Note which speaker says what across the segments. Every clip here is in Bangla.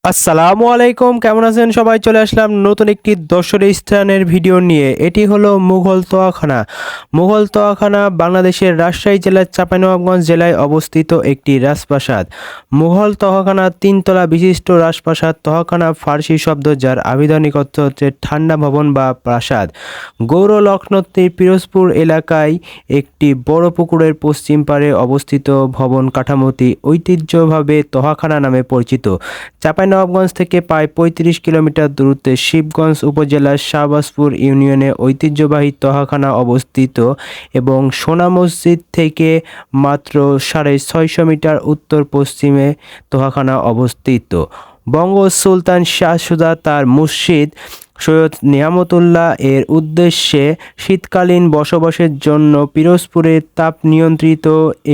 Speaker 1: আসসালামু আলাইকুম, কেমন আছেন সবাই? চলে আসলাম নতুন একটি দর্শনীয় স্থানের ভিডিও নিয়ে। এটি হলো মুঘল তোয়াখানা। মুঘল তোয়াখানা বাংলাদেশের রাজশাহী জেলার চাঁপাইনবাবগঞ্জ জেলায় অবস্থিত একটি রাজপ্রাসাদ। মুঘল তোয়াখানা তিনতলা বিশিষ্ট রাজপ্রাসাদ। তোয়াখানা ফার্সি শব্দ যার আবিধানিক অর্থ হচ্ছে ঠান্ডা ভবন বা প্রাসাদ। গৌর লক্ষ্ণৌতির পিরোজপুর এলাকায় একটি বড় পুকুরের পশ্চিম পাড়ে অবস্থিত ভবন কাঠামোটি ঐতিহ্যভাবে তোয়াখানা নামে পরিচিত। চাঁপাইনবাবগঞ্জ থেকে প্রায় ৩৫ কিলোমিটার দূরত্বে শিবগঞ্জ উপজেলার শাহবাজপুর ইউনিয়নে ঐতিহ্যবাহী তোয়াখানা অবস্থিত এবং সোনা মসজিদ থেকে মাত্র ৬৫০ মিটার উত্তর পশ্চিমে তোয়াখানা অবস্থিত। বঙ্গ সুলতান শাহ সুজা তার মুর্শিদ সৈয়দ নিয়ামতুল্লাহ এর উদ্দেশ্যে শীতকালীন বসবাসের জন্য পিরোজপুরে তাপ নিয়ন্ত্রিত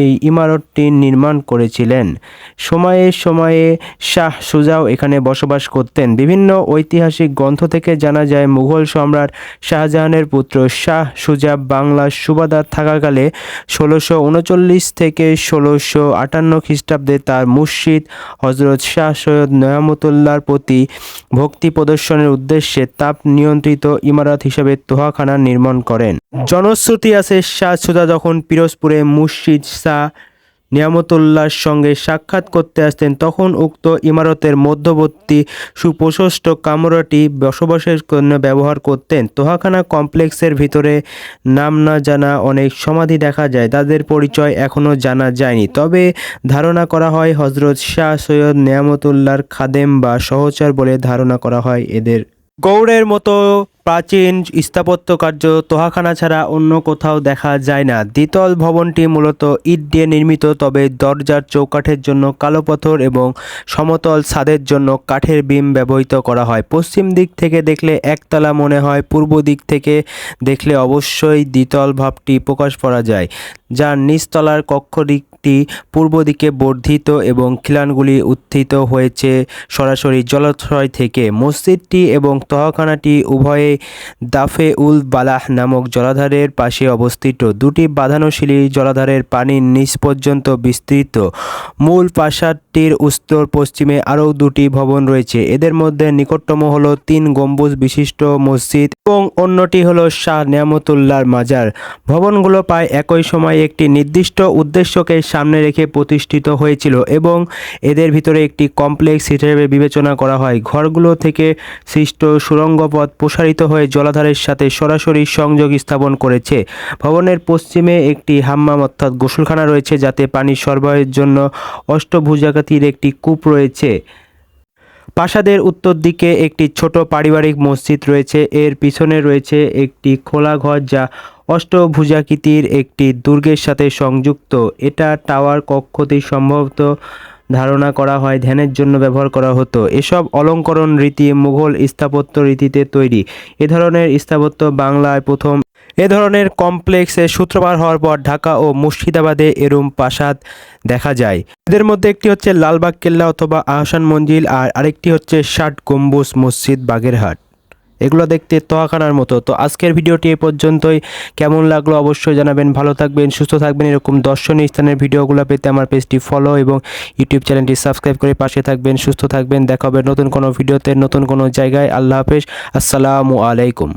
Speaker 1: এই ইমারতটি নির্মাণ করেছিলেন। সময়ে সময়ে শাহ সুজাও এখানে বসবাস করতেন। বিভিন্ন ঐতিহাসিক গ্রন্থ থেকে জানা যায় মুঘল সম্রাট শাহজাহানের পুত্র শাহ সুজা বাংলার সুবাদার থাকাকালে ১৬৩৯ থেকে ১৬৫৮ খ্রিস্টাব্দে তার মুর্শিদ হজরত শাহ সৈয়দ নিয়ামতুল্লাহর প্রতি ভক্তি প্রদর্শনের উদ্দেশ্যে তাপ নিয়ন্ত্রিত ইমারত হিসেবে তোয়াখানা নির্মাণ করেন। জনশ্রুতি আছে শাহ সুজা যখন পিরোজপুরে মুর্শিদ শাহ নিয়ামতুল্লাহর সঙ্গে সাক্ষাৎ করতে আসতেন তখন উক্ত ইমারতের মধ্যবর্তী সুপ্রশস্ত কামরাটি বসবাসের জন্য ব্যবহার করতেন। তোয়াখানা কমপ্লেক্সের ভিতরে নাম না জানা অনেক সমাধি দেখা যায়, তাদের পরিচয় এখনও জানা যায়নি, তবে ধারণা করা হয় হজরত শাহ সৈয়দ নিয়ামতুল্লাহর খাদেম বা সহচর বলে ধারণা করা হয় এদের। গৌড়ের মতো প্রাচীন স্থাপত্য কার্য তোয়াখানা ছাড়া অন্য কোথাও দেখা যায় না। দ্বিতল ভবনটি মূলত ইট দিয়ে নির্মিত, তবে দরজার চৌকাঠের জন্য কালো পাথর এবং সমতল ছাদের জন্য কাঠের বিম ব্যবহৃত করা হয়। পশ্চিম দিক থেকে দেখলে একতলা মনে হয়, পূর্ব দিক থেকে দেখলে অবশ্যই দ্বিতল ভাবটি প্রকাশ করা যায়, যার নিচতলার কক্ষ দিকটি পূর্ব দিকে বর্ধিত এবং খিলানগুলি উত্থিত হয়েছে সরাসরি জলাশয় থেকে। মসজিদটি এবং তোয়াখানাটি উভয়ে দাফে উল বালাহ নামক জলাধারের পাশে অবস্থিত। দুটি বাঁধানো সিঁড়ি জলাধারের পানির নিচ পর্যন্ত বিস্তৃত। মূল প্রাসাদটির উত্তর পশ্চিমে আরও দুটি ভবন রয়েছে, এদের মধ্যে নিকটতম হল ৩ গম্বুজ বিশিষ্ট মসজিদ এবং অন্যটি হল শাহ নিয়ামতুল্লাহর মাজার। ভবনগুলো প্রায় একই সময়ে একটি নির্দিষ্ট উদ্দেশ্যকে সামনে রেখে প্রতিষ্ঠিত হয়েছিল এবং এদের ভিতরে একটি কমপ্লেক্স হিসেবে বিবেচনা করা হয়। ঘরগুলো থেকে সৃষ্ট সুড়ঙ্গ পথ প্রসারিত হয়ে জলাধারের সাথে সরাসরি সংযোগ স্থাপন করেছে। ভবনের পশ্চিমে একটি হাম্মাম অর্থাৎ গোসলখানা রয়েছে, যাতে পানি সরবরাহের জন্য অষ্টভুজাকৃতির একটি কূপ রয়েছে। প্রাসাদের উত্তর দিকে একটি ছোট পারিবারিক মসজিদ রয়েছে, এর পিছনে রয়েছে একটি খোলা ঘর যা অষ্টভুজাকৃতির একটি দুর্গের সাথে সংযুক্ত। এটা টাওয়ার কক্ষটি সম্ভবত ধারণা করা হয় ধ্যানের জন্য ব্যবহার করা হতো। এসব অলঙ্করণ রীতি মুঘল স্থাপত্য রীতিতে তৈরি। এ ধরনের স্থাপত্য বাংলায় প্রথম। এ ধরনের কমপ্লেক্সের সূত্রপাত হওয়ার পর ঢাকা ও মুর্শিদাবাদে এরূপ প্রাসাদ দেখা যায়। এদের মধ্যে একটি হচ্ছে লালবাগ কেল্লা অথবা আহসান মঞ্জিল, আর আরেকটি হচ্ছে ৬০ গম্বুজ মসজিদ বাগেরহাট। এগুলো দেখতে তোয়াখানার মতো। তো আজকের ভিডিওটি এ পর্যন্তই। কেমন লাগলো অবশ্যই জানাবেন। ভালো থাকবেন, সুস্থ থাকবেন। এরকম দর্শনীয় স্থানের ভিডিওগুলো পেতে আমার পেজটি ফলো এবং ইউটিউব চ্যানেলটি সাবস্ক্রাইব করে পাশে থাকবেন। সুস্থ থাকবেন। দেখা হবে নতুন কোনো ভিডিওতে, নতুন কোনো জায়গায়। আল্লাহ হাফেজ। আসসালামু আলাইকুম।